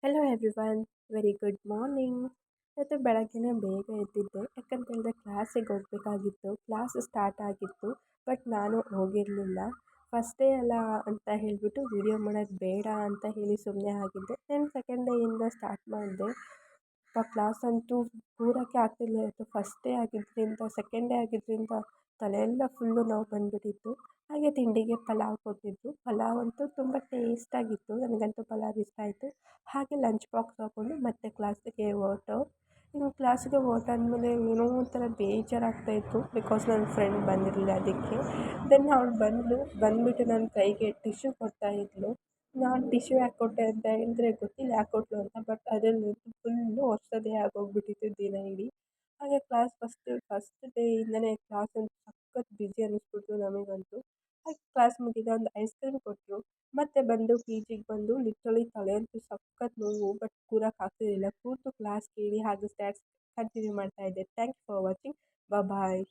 Hello everyone, very good morning. ಇವತ್ತು ಬೆಳಗ್ಗೆನೇ ಬೇಗ ಎದ್ದಿದ್ದೆ, ಯಾಕಂತ ಹೇಳಿದ್ರೆ ಕ್ಲಾಸಿಗೆ ಹೋಗಬೇಕಾಗಿತ್ತು. ಕ್ಲಾಸ್ ಸ್ಟಾರ್ಟ್ ಆಗಿತ್ತು, ಬಟ್ ನಾನು ಹೋಗಿರಲಿಲ್ಲ. ಫಸ್ಟ್ ಡೇ ಅಲ್ಲ ಅಂತ ಹೇಳಿಬಿಟ್ಟು ವಿಡಿಯೋ ಮಾಡೋದು ಬೇಡ ಅಂತ ಹೇಳಿ ಸುಮ್ಮನೆ ಆಗಿದ್ದೆ. ನಾನು ಸೆಕೆಂಡ್ ಡೇಯಿಂದ ಸ್ಟಾರ್ಟ್ ಮಾಡಿದೆ. ಕ್ಲಾಸ್ ಅಂತೂ ಕೂರೋಕ್ಕೆ ಆಗ್ತಿಲ್ಲ. ಇವತ್ತು ಫಸ್ಟ್ ಡೇ ಆಗಿದ್ದರಿಂದ, ಸೆಕೆಂಡ್ ಡೇ ಆಗಿದ್ದರಿಂದ ತಲೆಯೆಲ್ಲ ಫುಲ್ಲು ನೋವು ಬಂದುಬಿಟ್ಟಿತ್ತು. ಹಾಗೆ ತಿಂಡಿಗೆ ಪಲಾವ್ ಕೊಟ್ಟಿದ್ದರು. ಪಲಾವ್ ಅಂತೂ ತುಂಬ ಟೇಸ್ಟಾಗಿತ್ತು. ನನಗಂತೂ ಪಲಾವ್ ಇಷ್ಟ ಆಯಿತು. ಹಾಗೆ ಲಂಚ್ ಬಾಕ್ಸ್ ಹಾಕ್ಕೊಂಡು ಮತ್ತೆ ಕ್ಲಾಸಿಗೆ ಹೊರಟು. ಇನ್ನು ಕ್ಲಾಸಿಗೆ ಹೊರಟಾದ್ಮೇಲೆ ಏನೋ ಒಂಥರ ಬೇಜಾರಾಗ್ತಾಯಿತ್ತು, ಬಿಕಾಸ್ ನನ್ನ ಫ್ರೆಂಡ್ ಬಂದಿರಲಿಲ್ಲ ಅದಕ್ಕೆ. ದೆನ್ ಅವಳು ಬಂದುಬಿಟ್ಟು ನನ್ನ ಕೈಗೆ ಟಿಶ್ಯೂ ಕೊಡ್ತಾಯಿದ್ಲು. ನಾನು ಟಿಶ್ಯೂ ಯಾಕೆ ಕೊಟ್ಟೆ ಅಂತ ಹೇಳಿದ್ರೆ ಗೊತ್ತಿಲ್ಲ ಯಾಕೆ ಕೊಟ್ಟಳು ಅಂತ, ಬಟ್ ಅದರಲ್ಲಿ ಫುಲ್ಲು ಒರೆಸೋದೇ ಆಗೋಗ್ಬಿಟ್ಟಿತ್ತು ದಿನ ಇಡೀ. ಹಾಗೆ ಕ್ಲಾಸ್ ಫಸ್ಟ್ ಡೇಯಿಂದನೇ ಕ್ಲಾಸ್ ಅಂತೂ ಸಖತ್ ಬ್ಯುಸಿ ಅನ್ನಿಸ್ಬಿಡ್ತು ನಮಗಂತೂ. ಹಾಗೆ ಕ್ಲಾಸ್ ಮುಗಿದ ಒಂದು ಐಸ್ ಕ್ರೀಮ್ ಕೊಟ್ಟರು. ಮತ್ತೆ ಬಂದು ಪಿ ಜಿಗೆ ಬಂದು ಲಿಟ್ರಲಿ ತಲೆ ಅಂತೂ ಸಖತ್ ನೋವು, ಬಟ್ ಕೂರೋಕ್ಕಾಗ್ತಿರಲಿಲ್ಲ. ಕೂತು ಕ್ಲಾಸ್ ಕೇಳಿ ಹಾಗೆ ಸ್ಟ್ಯಾಟ್ಸ್ ಕಂಟಿನ್ಯೂ ಮಾಡ್ತಾಯಿದ್ದೆ. Thank you for watching. Bye.